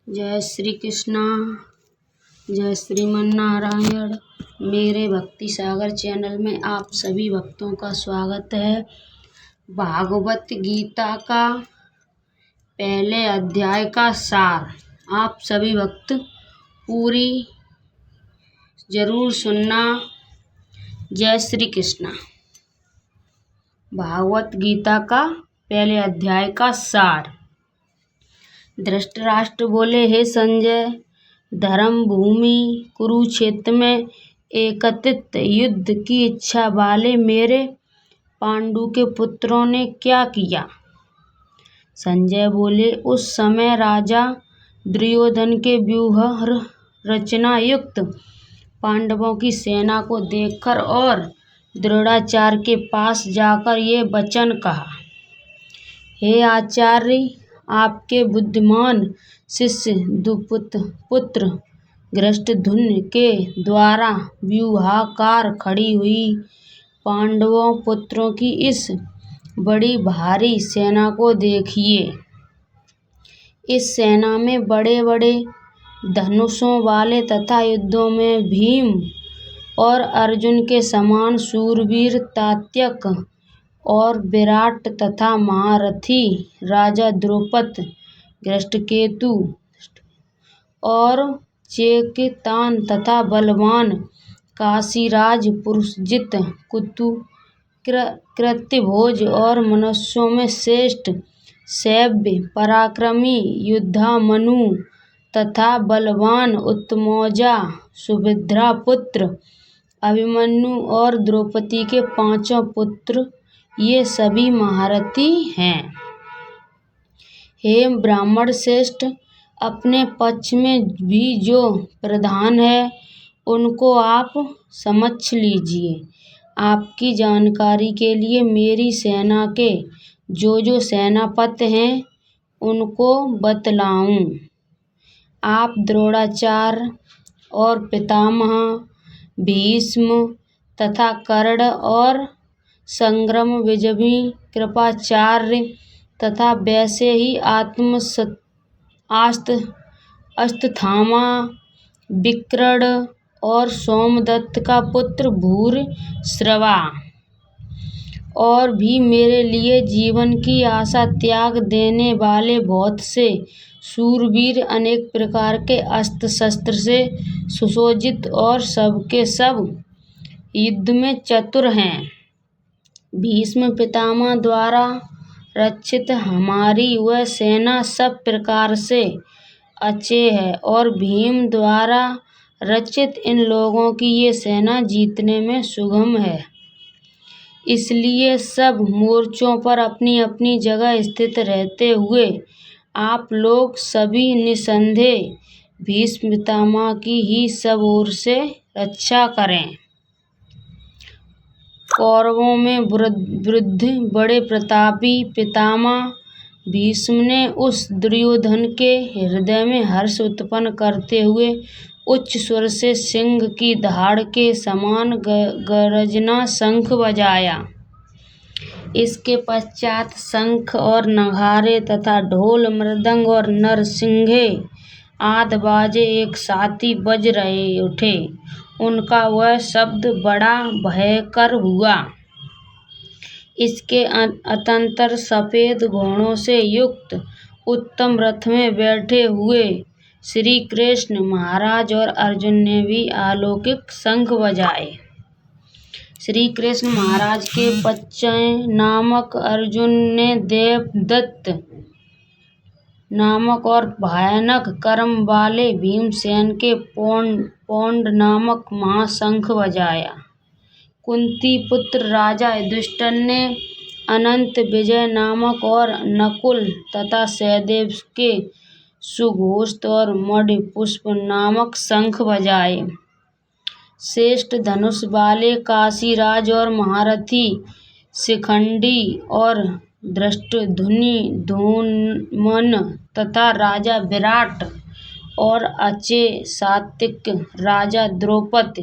जय श्री कृष्णा। जय श्रीमन नारायण। मेरे भक्ति सागर चैनल में आप सभी भक्तों का स्वागत है। भागवत गीता का पहले अध्याय का सार आप सभी भक्त पूरी जरूर सुनना। जय श्री कृष्णा। भागवत गीता का पहले अध्याय का सार। धृतराष्ट्र बोले, हे संजय, धर्म भूमि कुरुक्षेत्र में एकत्रित युद्ध की इच्छा वाले मेरे पांडु के पुत्रों ने क्या किया? संजय बोले, उस समय राजा दुर्योधन के व्यूह रचना युक्त पांडवों की सेना को देखकर और द्रोणाचार्य के पास जाकर ये वचन कहा, हे आचार्य, आपके बुद्धिमान शिष्य पुत्र धृष्टद्युम्न के द्वारा व्यूहाकार खड़ी हुई पांडवों पुत्रों की इस बड़ी भारी सेना को देखिए। इस सेना में बड़े बड़े धनुषों वाले तथा युद्धों में भीम और अर्जुन के समान शूरवीर तात्यक और विराट तथा महारथी राजा द्रुपद, धृष्टकेतु और चेकितान तथा बलवान काशीराज पुरुषजित कुतु कृत्यभोज और मनुष्यों में श्रेष्ठ सैव्य पराक्रमी युद्धामनु तथा बलवान उत्तमौजा सुभद्रा पुत्र अभिमन्यु और द्रौपदी के पांचों पुत्र, ये सभी महारथी हैं। हे ब्राह्मण श्रेष्ठ, अपने पक्ष में भी जो प्रधान है उनको आप समझ लीजिए। आपकी जानकारी के लिए मेरी सेना के जो सेनापति हैं उनको बतलाऊं। आप द्रोणाचार्य और पितामह भीष्म तथा कर्ण और संग्राम विजयी कृपाचार्य तथा वैसे ही अश्वत्थामा विकर्ण और सोमदत्त का पुत्र भूरिश्रवा और भी मेरे लिए जीवन की आशा त्याग देने वाले बहुत से शूरवीर अनेक प्रकार के अस्त्र शस्त्र से सुसज्जित और सबके सब युद्ध में चतुर हैं। भीष्म पितामह द्वारा रक्षित हमारी वह सेना सब प्रकार से अजेय है और भीम द्वारा रक्षित इन लोगों की ये सेना जीतने में सुगम है। इसलिए सब मोर्चों पर अपनी अपनी जगह स्थित रहते हुए आप लोग सभी निसंदेह भीष्म पितामह की ही सब ओर से रक्षा करें। कौरवों में वृद्ध बड़े प्रतापी पितामह भीष्म ने उस दुर्योधन के हृदय में हर्ष उत्पन्न करते हुए उच्च स्वर से सिंह की दहाड़ के समान गर्जना शंख बजाया। इसके पश्चात शंख और नगाड़े तथा ढोल मृदंग और नरसिंगे आदि बाजे एक साथ ही बज रहे उठे। उनका वह शब्द बड़ा भयंकर हुआ। इसके अनंतर सफेद घोड़ों से युक्त उत्तम रथ में बैठे हुए श्री कृष्ण महाराज और अर्जुन ने भी अलौकिक शंख बजाए। श्री कृष्ण महाराज के पचय नामक अर्जुन ने देवदत्त नामक और भयानक कर्म वाले भीमसेन के पौंड नामक महाशंख बजाया। कुंती पुत्र राजा युधिष्ठिर ने अनंत विजय नामक और नकुल तथा सहदेव के सुघोष और मणिपुष्प नामक शंख बजाए। श्रेष्ठ धनुष वाले काशीराज और महारथी शिखंडी और धृष्टद्युम्न तथा राजा विराट और अजेय सात्विक राजा द्रौपद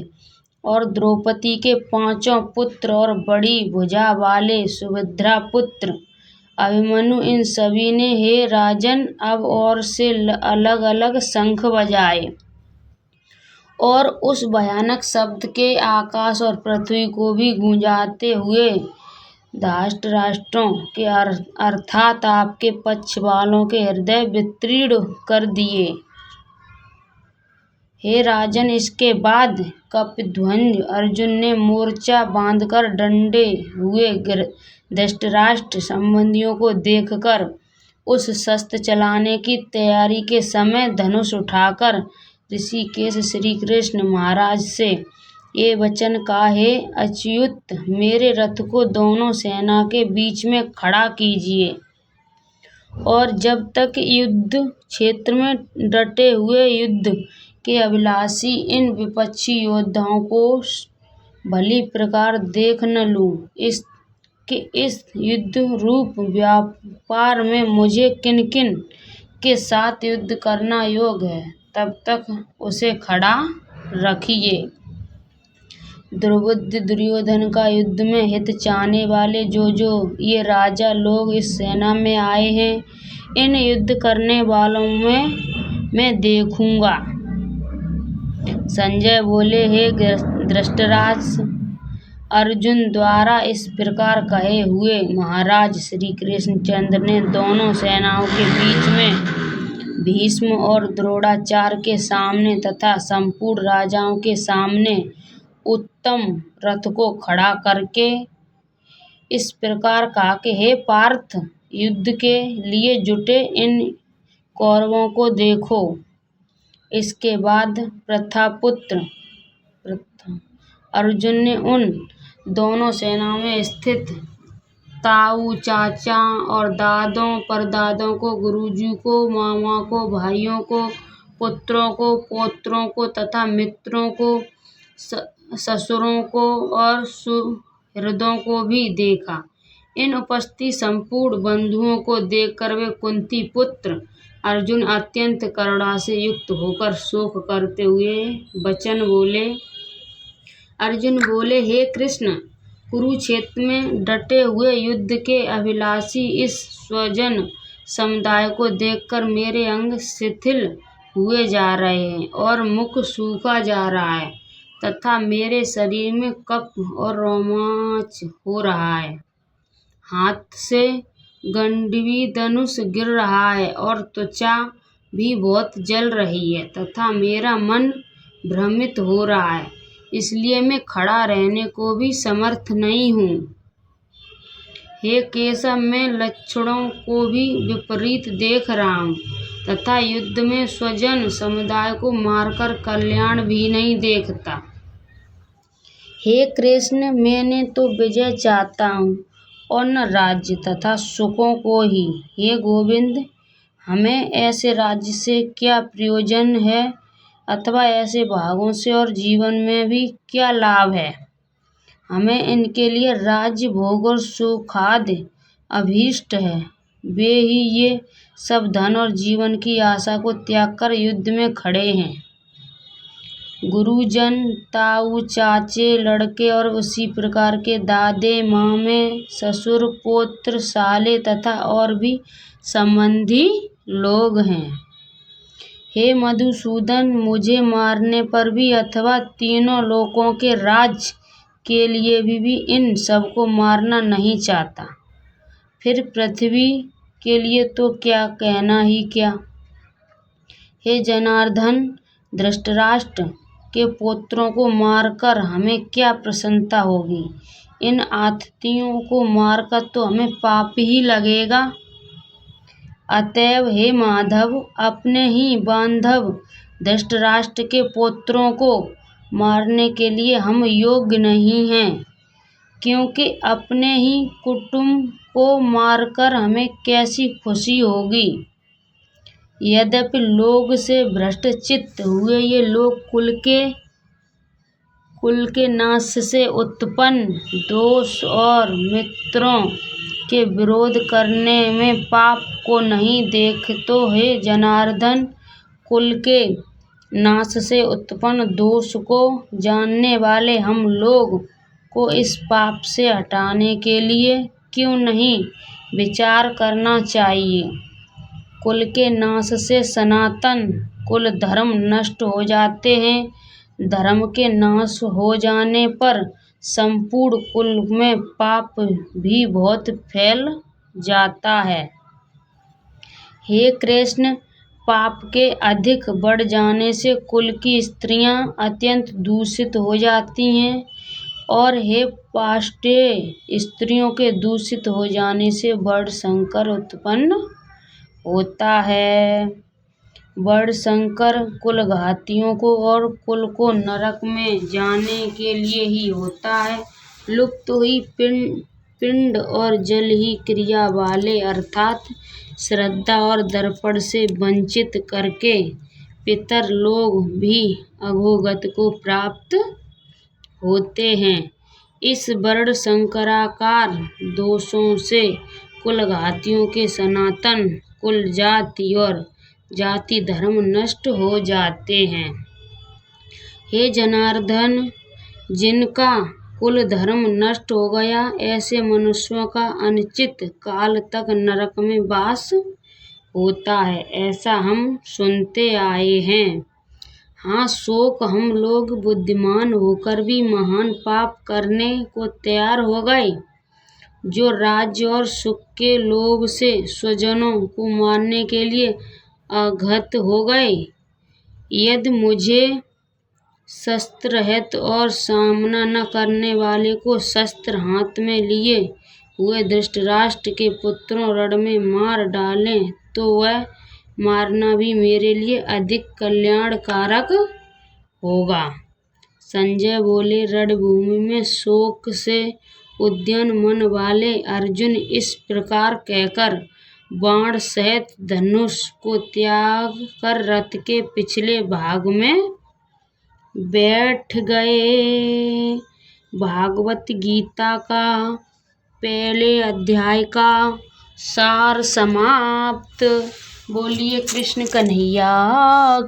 और द्रौपदी के पांचों पुत्र और बड़ी भुजा वाले सुभद्रा पुत्र अभिमन्यु इन सभी ने हे राजन अब और से अलग अलग शंख बजाए और उस भयानक शब्द के आकाश और पृथ्वी को भी गूंजाते हुए धृतराष्ट्रों के अर्थात आपके पक्ष वालों के हृदय वितीर्ण कर दिए। हे राजन, इसके बाद कपिध्वज अर्जुन ने मोर्चा बांधकर डटे हुए धृतराष्ट्र संबंधियों को देखकर उस शस्त्र चलाने की तैयारी के समय धनुष उठाकर ऋषिकेश श्री कृष्ण महाराज से ये वचन कहा, हे अच्युत, मेरे रथ को दोनों सेना के बीच में खड़ा कीजिए और जब तक युद्ध क्षेत्र में डटे हुए युद्ध के अभिलाषी इन विपक्षी योद्धाओं को भली प्रकार देख न लूं कि इस युद्ध रूप व्यापार में मुझे किन किन के साथ युद्ध करना योग्य है, तब तक उसे खड़ा रखिए। दुर्बुद्धि दुर्योधन का युद्ध में हित चाहने वाले जो ये राजा लोग इस सेना में आए हैं, इन युद्ध करने वालों में मैं देखूंगा। संजय बोले, हे धृतराष्ट्र, अर्जुन द्वारा इस प्रकार कहे हुए महाराज श्री कृष्णचंद्र ने दोनों सेनाओं के बीच में भीष्म और द्रोणाचार्य के सामने तथा संपूर्ण राजाओं के सामने उत्तम रथ को खड़ा करके इस प्रकार कहा कि हे पार्थ, युद्ध के लिए जुटे इन कौरवों को देखो। इसके बाद प्रथापुत्र अर्जुन ने उन दोनों सेनाओं में स्थित ताऊ, चाचा और दादों, परदादों को, गुरुजी को, मामा को, भाइयों को, पुत्रों को, पौत्रों को तथा मित्रों को, ससुरों को और सुहृदों को भी देखा। इन उपस्थित संपूर्ण बंधुओं को देखकर वे कुंती पुत्र अर्जुन अत्यंत करुणा से युक्त होकर शोक करते हुए वचन बोले। अर्जुन बोले, हे कृष्ण, कुरुक्षेत्र में डटे हुए युद्ध के अभिलाषी इस स्वजन समुदाय को देखकर मेरे अंग शिथिल हुए जा रहे हैं और मुख सूखा जा रहा है तथा मेरे शरीर में कफ और रोमांच हो रहा है। हाथ से गांडीव धनुष गिर रहा है और त्वचा भी बहुत जल रही है तथा मेरा मन भ्रमित हो रहा है, इसलिए मैं खड़ा रहने को भी समर्थ नहीं हूँ। हे केशव, मैं लक्षणों को भी विपरीत देख रहा हूँ तथा युद्ध में स्वजन समुदाय को मारकर कल्याण भी नहीं देखता। हे कृष्ण, मैंने तो विजय चाहता हूँ और न राज्य तथा सुखों को ही। हे गोविंद, हमें ऐसे राज्य से क्या प्रयोजन है अथवा ऐसे भागों से और जीवन में भी क्या लाभ है। हमें इनके लिए राज्य, भोग और सुखादि अभीष्ट है। वे ही ये सब धन और जीवन की आशा को त्याग कर युद्ध में खड़े हैं। गुरुजन, ताऊ, चाचे, लड़के और उसी प्रकार के दादे, मामे, ससुर, पौत्र, साले तथा और भी संबंधी लोग हैं। हे मधुसूदन, मुझे मारने पर भी अथवा तीनों लोकों के राज के लिए भी इन सबको मारना नहीं चाहता। फिर पृथ्वी के लिए तो क्या कहना ही क्या। हे जनार्दन, धृतराष्ट्र के पुत्रों को मारकर हमें क्या प्रसन्नता होगी। इन आततियों को मारकर तो हमें पाप ही लगेगा। अतएव हे माधव, अपने ही बांधव धृतराष्ट्र के पुत्रों को मारने के लिए हम योग्य नहीं हैं, क्योंकि अपने ही कुटुंब को मारकर हमें कैसी खुशी होगी। यद्यपि लोग से भ्रष्ट चित्त हुए ये लोग कुल के नाश से उत्पन्न दोष और मित्रों के विरोध करने में पाप को नहीं देख, तो हे जनार्दन, कुल के नाश से उत्पन्न दोष को जानने वाले हम लोग को इस पाप से हटाने के लिए क्यों नहीं विचार करना चाहिए। कुल के नाश से सनातन कुल धर्म नष्ट हो जाते हैं। धर्म के नाश हो जाने पर संपूर्ण कुल में पाप भी बहुत फैल जाता है। हे कृष्ण, पाप के अधिक बढ़ जाने से कुल की स्त्रियां अत्यंत दूषित हो जाती हैं और हे पाष्टेय, स्त्रियों के दूषित हो जाने से वर्ण संकर उत्पन्न होता है। वर्ण संकर कुल घातियों को और कुल को नरक में जाने के लिए ही होता है। लुप्त हुई पिंड और जल ही क्रिया वाले अर्थात श्रद्धा और दर्पण से वंचित करके पितर लोग भी अधोगत को प्राप्त होते हैं। इस वर्ण संकराकार दोषों से कुल घातियों के सनातन कुल जाति और जाति धर्म नष्ट हो जाते हैं। हे जनार्दन, जिनका कुल धर्म नष्ट हो गया, ऐसे मनुष्यों का अनिश्चित काल तक नरक में वास होता है, ऐसा हम सुनते आए हैं। हाँ, शोक हम लोग बुद्धिमान होकर भी महान पाप करने को तैयार हो गए, जो राज्य और सुख के लोभ से स्वजनों को मारने के लिए अघत हो गए। यदि मुझे शस्त्ररहित और सामना न करने वाले को शस्त्र हाथ में लिए हुए धृतराष्ट्र के पुत्रों रण में मार डालें तो वह मारना भी मेरे लिए अधिक कल्याणकारक होगा। संजय बोले, रणभूमि में शोक से उद्विग्न मन वाले अर्जुन इस प्रकार कहकर बाण सहित धनुष को त्याग कर रथ के पिछले भाग में बैठ गए। भागवत गीता का पहले अध्याय का सार समाप्त। बोलिए कृष्ण कन्हैया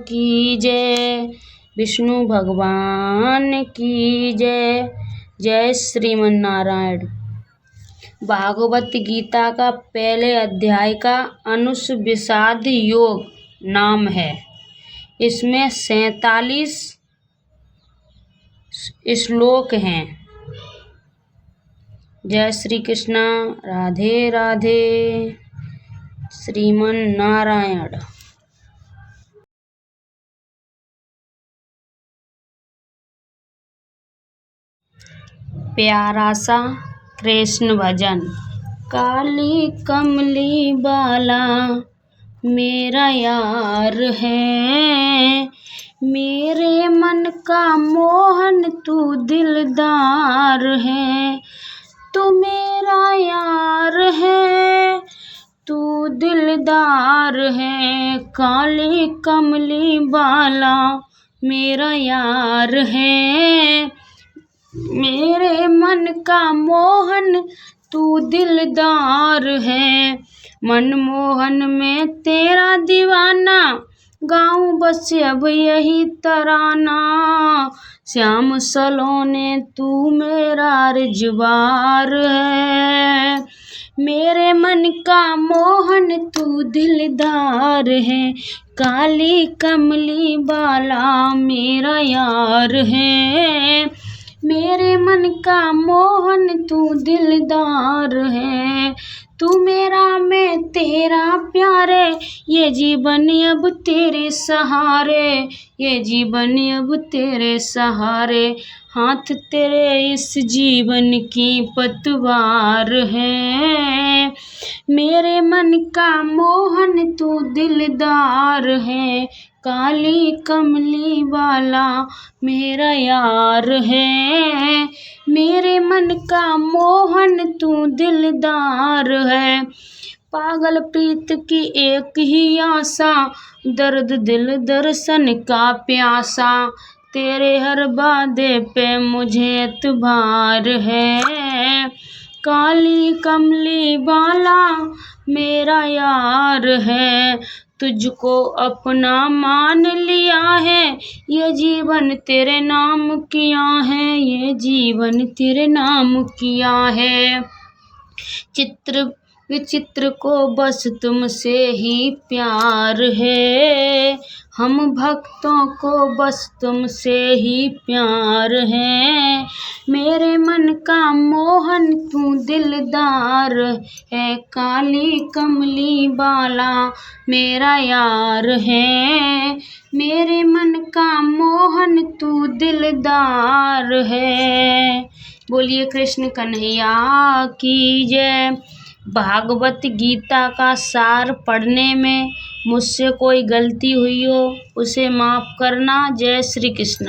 की जय, विष्णु भगवान की जय। जय श्रीमन नारायण। भागवत गीता का पहले अध्याय का अनुविषाद योग नाम है। इसमें 47 श्लोक हैं। जय श्री कृष्ण। राधे राधे। श्रीमन नारायण। प्यारा सा कृष्ण भजन। काली कमली बाला मेरा यार है, मेरे मन का मोहन तू दिलदार है। तू मेरा यार है, तू दिलदार है। काली कमली बाला मेरा यार है, मेरे मन का मोहन तू दिलदार है। मनमोहन में तेरा दीवाना, गाऊं बस अब यही तराना। श्याम सलोने तू मेरा रिजवार है, मेरे मन का मोहन तू दिलदार है। काली कमली बाला मेरा यार है, मेरे मन का मोहन तू दिलदार है। तू मेरा मैं तेरा प्यारे, ये जीवन अब तेरे सहारे, ये जीवन अब तेरे सहारे। हाथ तेरे इस जीवन की पतवार है, मेरे मन का मोहन तू दिलदार है। काली कमली वाला मेरा यार है, मेरे मन का मोहन तू दिलदार है। पागल प्रीत की एक ही आशा, दर्द दिल दर्शन का प्यासा। तेरे हर वादे पे मुझे एतबार है, काली कमली वाला मेरा यार है। तुझको अपना मान लिया है, ये जीवन तेरे नाम किया है, ये जीवन तेरे नाम किया है। विचित्र को बस तुमसे ही प्यार है, हम भक्तों को बस तुमसे ही प्यार है। मेरे मन का मोहन तू दिलदार है, काली कमली बाला मेरा यार है। मेरे मन का मोहन तू दिलदार है। बोलिए कृष्ण कन्हैया की जय। भागवत गीता का सार पढ़ने में मुझसे कोई गलती हुई हो उसे माफ़ करना। जय श्री कृष्ण।